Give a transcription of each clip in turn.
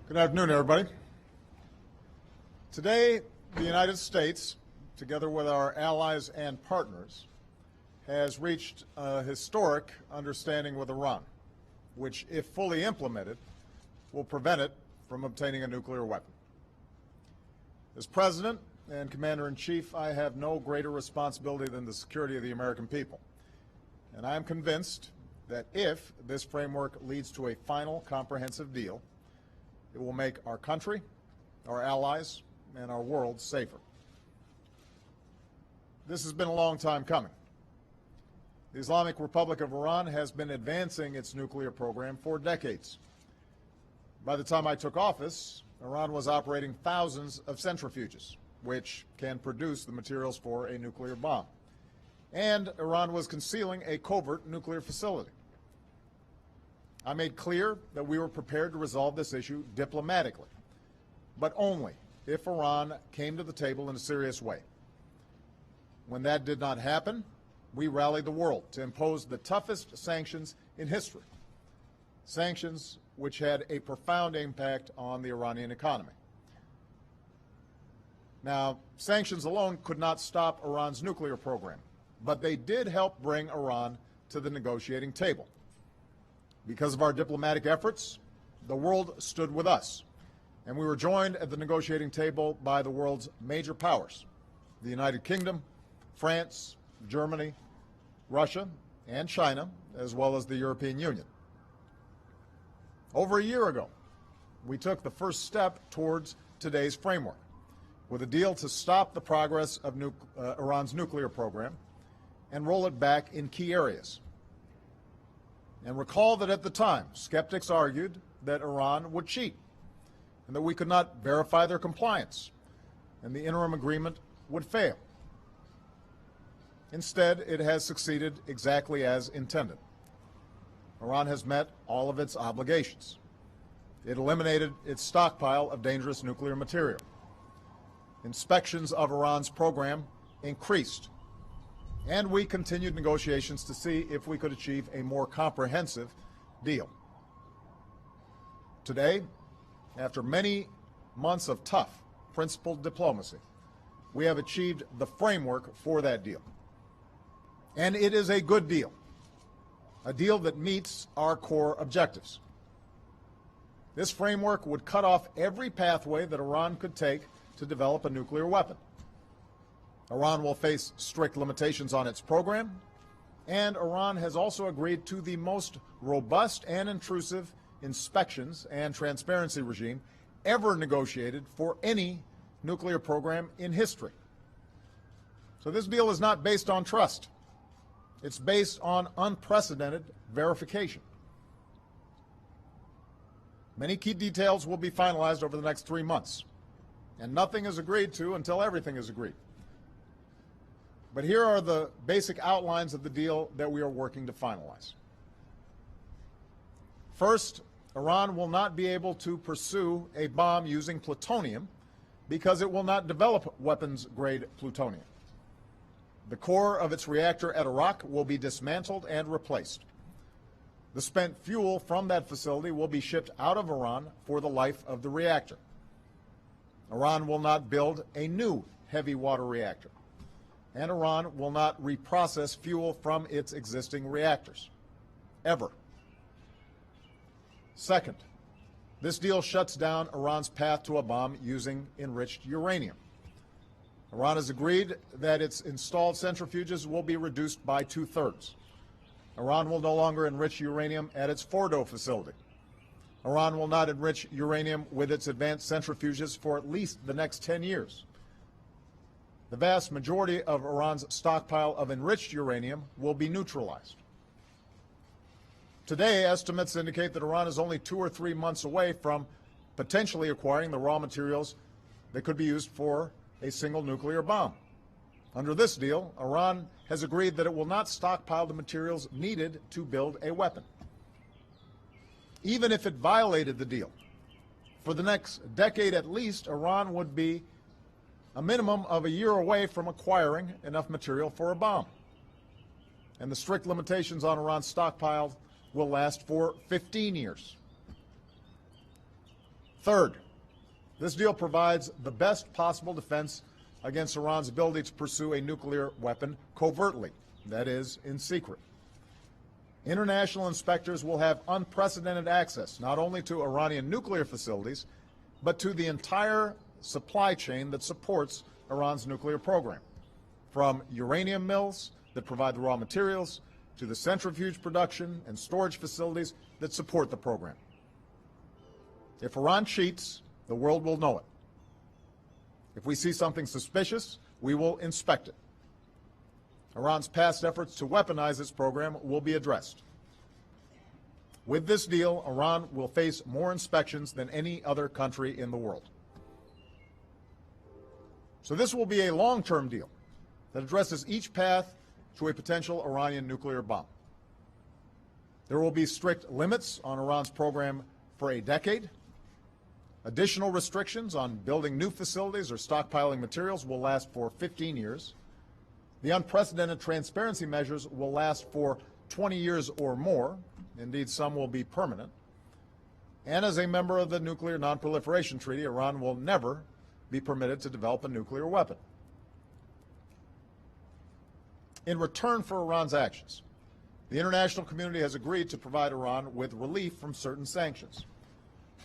Good afternoon, everybody. Today, the United States, together with our allies and partners, has reached a historic understanding with Iran, which, if fully implemented, will prevent it from obtaining a nuclear weapon. As President and Commander-in-Chief, I have no greater responsibility than the security of the American people. And I am convinced that if this framework leads to a final comprehensive deal, it will make our country, our allies, and our world safer. This has been a long time coming. The Islamic Republic of Iran has been advancing its nuclear program for decades. By the time I took office, Iran was operating thousands of centrifuges, which can produce the materials for a nuclear bomb. And Iran was concealing a covert nuclear facility. I made clear that we were prepared to resolve this issue diplomatically, but only if Iran came to the table in a serious way. When that did not happen, we rallied the world to impose the toughest sanctions in history, sanctions which had a profound impact on the Iranian economy. Now, sanctions alone could not stop Iran's nuclear program, but they did help bring Iran to the negotiating table. Because of our diplomatic efforts, the world stood with us, and we were joined at the negotiating table by the world's major powers, the United Kingdom, France, Germany, Russia, and China, as well as the European Union. Over a year ago, we took the first step towards today's framework with a deal to stop the progress of Iran's nuclear program and roll it back in key areas. And recall that at the time, skeptics argued that Iran would cheat and that we could not verify their compliance and the interim agreement would fail. Instead, it has succeeded exactly as intended. Iran has met all of its obligations. It eliminated its stockpile of dangerous nuclear material. Inspections of Iran's program increased, and we continued negotiations to see if we could achieve a more comprehensive deal. Today, after many months of tough, principled diplomacy, we have achieved the framework for that deal. And it is a good deal, a deal that meets our core objectives. This framework would cut off every pathway that Iran could take to develop a nuclear weapon. Iran will face strict limitations on its program, and Iran has also agreed to the most robust and intrusive inspections and transparency regime ever negotiated for any nuclear program in history. So this deal is not based on trust. It's based on unprecedented verification. Many key details will be finalized over the next 3 months, and nothing is agreed to until everything is agreed. But here are the basic outlines of the deal that we are working to finalize. First, Iran will not be able to pursue a bomb using plutonium because it will not develop weapons-grade plutonium. The core of its reactor at Arak will be dismantled and replaced. The spent fuel from that facility will be shipped out of Iran for the life of the reactor. Iran will not build a new heavy water reactor, and Iran will not reprocess fuel from its existing reactors, ever. Second, this deal shuts down Iran's path to a bomb using enriched uranium. Iran has agreed that its installed centrifuges will be reduced by 2/3. Iran will no longer enrich uranium at its Fordo facility. Iran will not enrich uranium with its advanced centrifuges for at least the next 10 years. The vast majority of Iran's stockpile of enriched uranium will be neutralized. Today, estimates indicate that Iran is only 2 or 3 months away from potentially acquiring the raw materials that could be used for a single nuclear bomb. Under this deal, Iran has agreed that it will not stockpile the materials needed to build a weapon. Even if it violated the deal, for the next decade at least, Iran would be a minimum of a year away from acquiring enough material for a bomb. And the strict limitations on Iran's stockpile will last for 15 years. Third, this deal provides the best possible defense against Iran's ability to pursue a nuclear weapon covertly, that is, in secret. International inspectors will have unprecedented access not only to Iranian nuclear facilities, but to the entire supply chain that supports Iran's nuclear program, from uranium mills that provide the raw materials to the centrifuge production and storage facilities that support the program. If Iran cheats, the world will know it. If we see something suspicious, we will inspect it. Iran's past efforts to weaponize its program will be addressed. With this deal, Iran will face more inspections than any other country in the world. So this will be a long-term deal that addresses each path to a potential Iranian nuclear bomb. There will be strict limits on Iran's program for a decade. Additional restrictions on building new facilities or stockpiling materials will last for 15 years. The unprecedented transparency measures will last for 20 years or more. Indeed, some will be permanent. And as a member of the Nuclear Non-Proliferation Treaty, Iran will never be permitted to develop a nuclear weapon. In return for Iran's actions, the international community has agreed to provide Iran with relief from certain sanctions.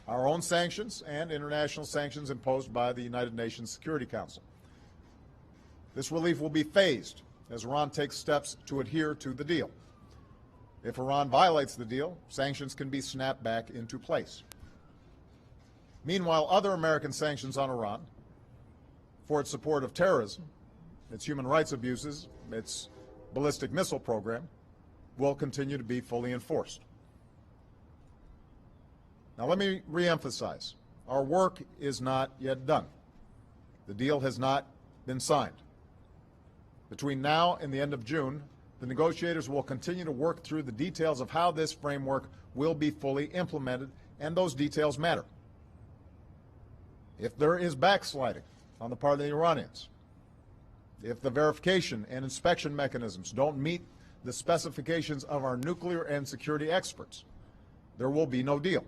Our own sanctions and international sanctions imposed by the United Nations Security Council. This relief will be phased as Iran takes steps to adhere to the deal. If Iran violates the deal, sanctions can be snapped back into place. Meanwhile, other American sanctions on Iran for its support of terrorism, its human rights abuses, its ballistic missile program, will continue to be fully enforced. Now let me reemphasize, our work is not yet done. The deal has not been signed. Between now and the end of June, the negotiators will continue to work through the details of how this framework will be fully implemented, and those details matter. If there is backsliding on the part of the Iranians, if the verification and inspection mechanisms don't meet the specifications of our nuclear and security experts, there will be no deal.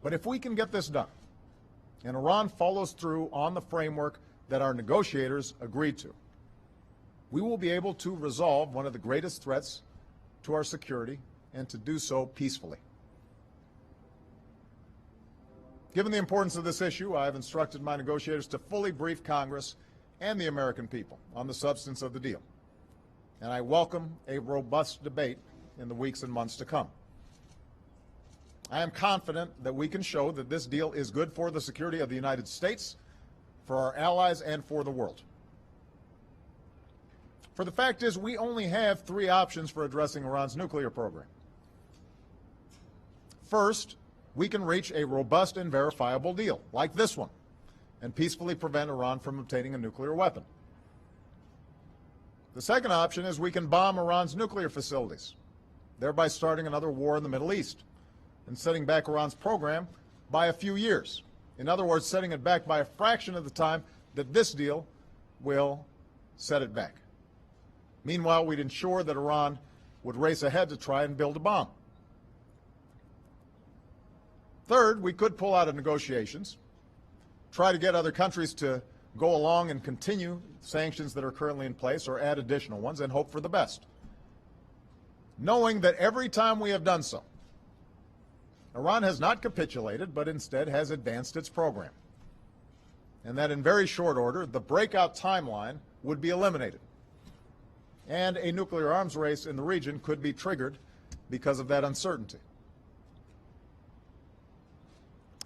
But if we can get this done, and Iran follows through on the framework that our negotiators agreed to, we will be able to resolve one of the greatest threats to our security and to do so peacefully. Given the importance of this issue, I have instructed my negotiators to fully brief Congress and the American people on the substance of the deal, and I welcome a robust debate in the weeks and months to come. I am confident that we can show that this deal is good for the security of the United States, for our allies, and for the world. For the fact is, we only have three options for addressing Iran's nuclear program. First, we can reach a robust and verifiable deal, like this one, and peacefully prevent Iran from obtaining a nuclear weapon. The second option is we can bomb Iran's nuclear facilities, thereby starting another war in the Middle East and setting back Iran's program by a few years. In other words, setting it back by a fraction of the time that this deal will set it back. Meanwhile, we'd ensure that Iran would race ahead to try and build a bomb. Third, we could pull out of negotiations, try to get other countries to go along and continue sanctions that are currently in place or add additional ones and hope for the best, knowing that every time we have done so, Iran has not capitulated, but instead has advanced its program, and that in very short order, the breakout timeline would be eliminated, and a nuclear arms race in the region could be triggered because of that uncertainty.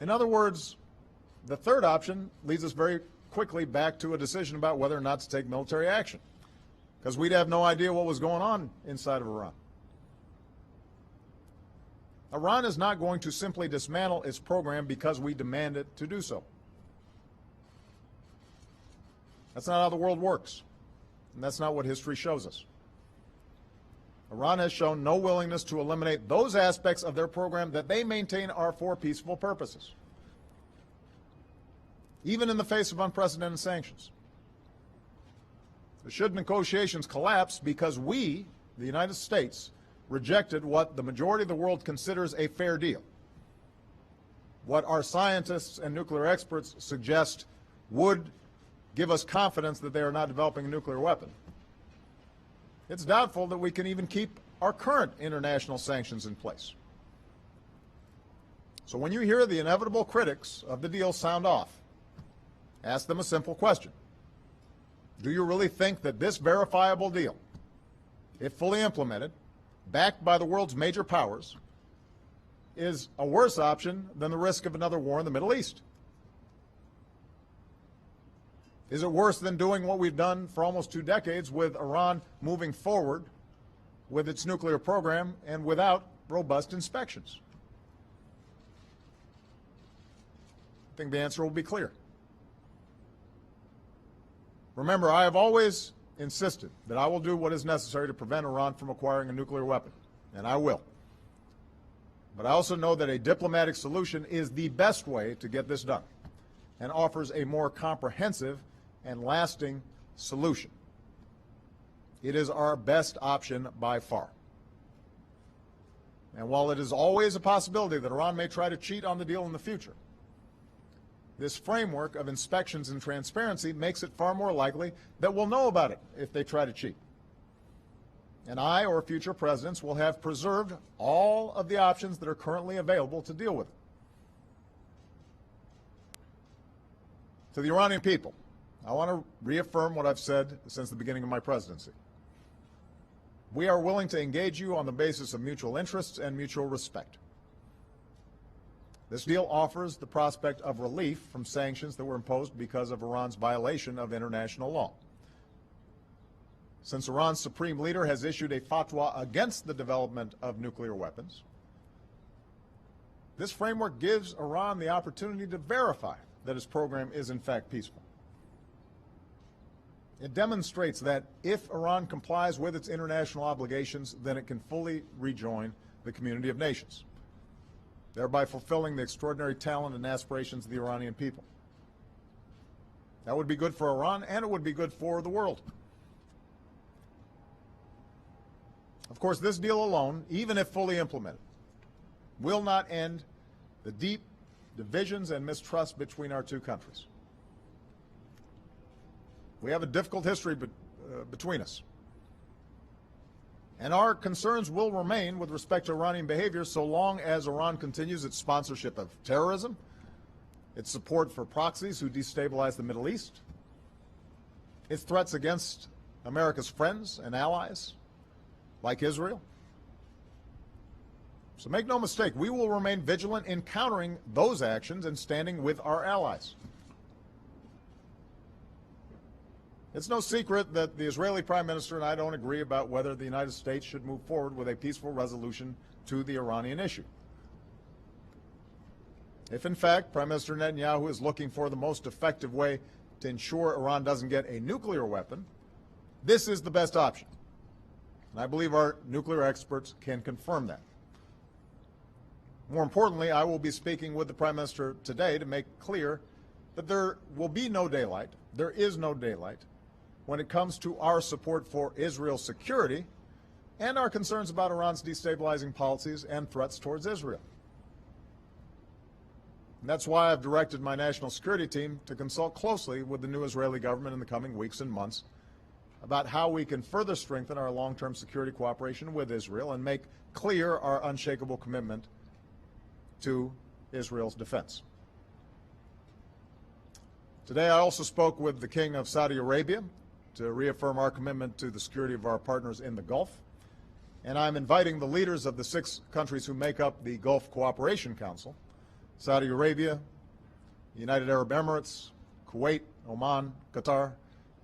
In other words, the third option leads us very quickly back to a decision about whether or not to take military action, because we'd have no idea what was going on inside of Iran. Iran is not going to simply dismantle its program because we demand it to do so. That's not how the world works, and that's not what history shows us. Iran has shown no willingness to eliminate those aspects of their program that they maintain are for peaceful purposes, even in the face of unprecedented sanctions. Should negotiations collapse because we, the United States, rejected what the majority of the world considers a fair deal, what our scientists and nuclear experts suggest would give us confidence that they are not developing a nuclear weapon, it's doubtful that we can even keep our current international sanctions in place. So when you hear the inevitable critics of the deal sound off, ask them a simple question. Do you really think that this verifiable deal, if fully implemented, backed by the world's major powers, is a worse option than the risk of another war in the Middle East? Is it worse than doing what we've done for almost 2 decades with Iran moving forward with its nuclear program and without robust inspections? I think the answer will be clear. Remember, I have always insisted that I will do what is necessary to prevent Iran from acquiring a nuclear weapon, and I will. But I also know that a diplomatic solution is the best way to get this done and offers a more comprehensive and lasting solution. It is our best option by far. And while it is always a possibility that Iran may try to cheat on the deal in the future, this framework of inspections and transparency makes it far more likely that we'll know about it if they try to cheat. And I or future presidents will have preserved all of the options that are currently available to deal with it. To the Iranian people, I want to reaffirm what I've said since the beginning of my presidency. We are willing to engage you on the basis of mutual interests and mutual respect. This deal offers the prospect of relief from sanctions that were imposed because of Iran's violation of international law. Since Iran's supreme leader has issued a fatwa against the development of nuclear weapons, this framework gives Iran the opportunity to verify that his program is in fact peaceful. It demonstrates that if Iran complies with its international obligations, then it can fully rejoin the community of nations, thereby fulfilling the extraordinary talent and aspirations of the Iranian people. That would be good for Iran, and it would be good for the world. Of course, this deal alone, even if fully implemented, will not end the deep divisions and mistrust between our two countries. We have a difficult history between us. And our concerns will remain with respect to Iranian behavior so long as Iran continues its sponsorship of terrorism, its support for proxies who destabilize the Middle East, its threats against America's friends and allies, like Israel. So make no mistake, we will remain vigilant in countering those actions and standing with our allies. It's no secret that the Israeli Prime Minister and I don't agree about whether the United States should move forward with a peaceful resolution to the Iranian issue. If, in fact, Prime Minister Netanyahu is looking for the most effective way to ensure Iran doesn't get a nuclear weapon, this is the best option. And I believe our nuclear experts can confirm that. More importantly, I will be speaking with the Prime Minister today to make clear that there will be no daylight, there is no daylight, when it comes to our support for Israel's security and our concerns about Iran's destabilizing policies and threats towards Israel. And that's why I've directed my national security team to consult closely with the new Israeli government in the coming weeks and months about how we can further strengthen our long-term security cooperation with Israel and make clear our unshakable commitment to Israel's defense. Today I also spoke with the King of Saudi Arabia to reaffirm our commitment to the security of our partners in the Gulf. And I'm inviting the leaders of the 6 countries who make up the Gulf Cooperation Council, Saudi Arabia, the United Arab Emirates, Kuwait, Oman, Qatar,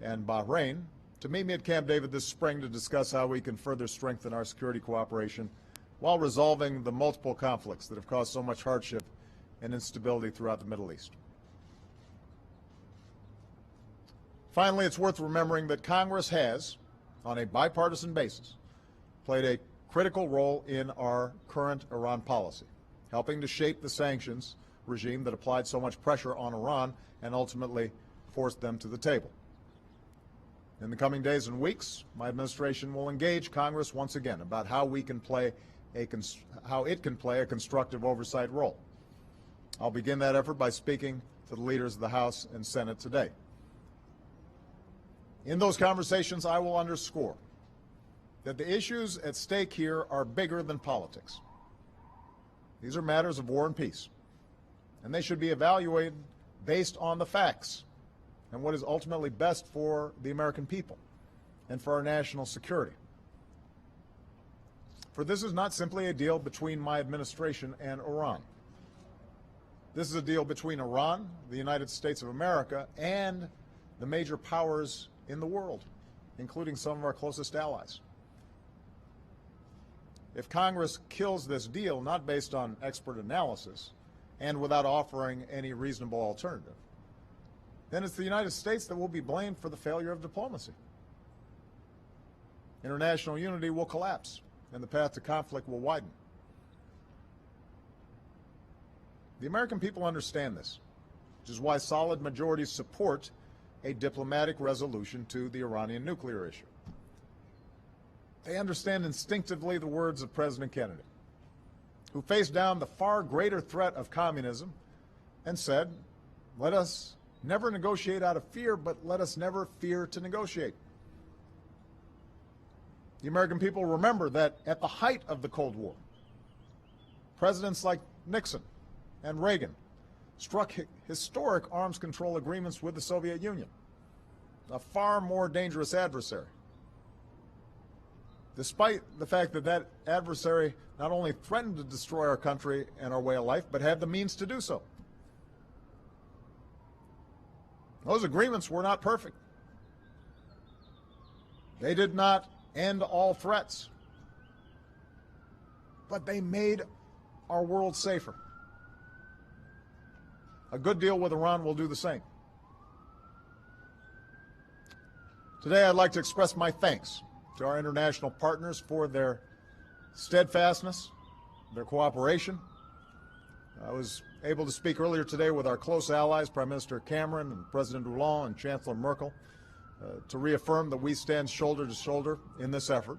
and Bahrain, to meet me at Camp David this spring to discuss how we can further strengthen our security cooperation while resolving the multiple conflicts that have caused so much hardship and instability throughout the Middle East. Finally, it's worth remembering that Congress has, on a bipartisan basis, played a critical role in our current Iran policy, helping to shape the sanctions regime that applied so much pressure on Iran and ultimately forced them to the table. In the coming days and weeks, my administration will engage Congress once again about how it can play a constructive oversight role. I'll begin that effort by speaking to the leaders of the House and Senate today. In those conversations, I will underscore that the issues at stake here are bigger than politics. These are matters of war and peace, and they should be evaluated based on the facts and what is ultimately best for the American people and for our national security. For this is not simply a deal between my administration and Iran. This is a deal between Iran, the United States of America, and the major powers in the world, including some of our closest allies. If Congress kills this deal, not based on expert analysis and without offering any reasonable alternative, then it's the United States that will be blamed for the failure of diplomacy. International unity will collapse, and the path to conflict will widen. The American people understand this, which is why solid majorities support a diplomatic resolution to the Iranian nuclear issue. They understand instinctively the words of President Kennedy, who faced down the far greater threat of communism and said, "Let us never negotiate out of fear, but let us never fear to negotiate." The American people remember that at the height of the Cold War, presidents like Nixon and Reagan struck historic arms control agreements with the Soviet Union, a far more dangerous adversary, despite the fact that that adversary not only threatened to destroy our country and our way of life, but had the means to do so. Those agreements were not perfect. They did not end all threats, but they made our world safer. A good deal with Iran will do the same. Today, I'd like to express my thanks to our international partners for their steadfastness, their cooperation. I was able to speak earlier today with our close allies, Prime Minister Cameron and President Hollande and Chancellor Merkel, to reaffirm that we stand shoulder to shoulder in this effort.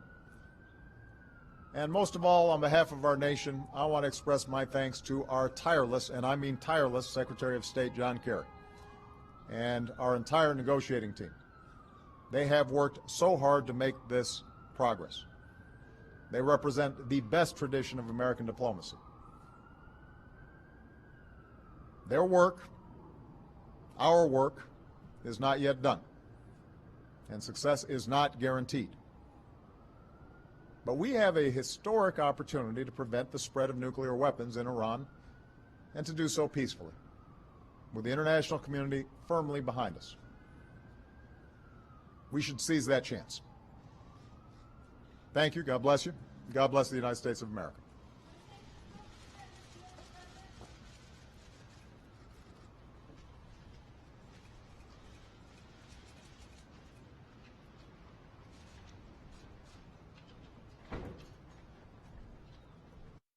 And most of all, on behalf of our nation, I want to express my thanks to our tireless, and I mean tireless, Secretary of State John Kerry and our entire negotiating team. They have worked so hard to make this progress. They represent the best tradition of American diplomacy. Their work, our work, is not yet done, and success is not guaranteed. But we have a historic opportunity to prevent the spread of nuclear weapons in Iran and to do so peacefully, with the international community firmly behind us. We should seize that chance. Thank you. God bless you. God bless the United States of America.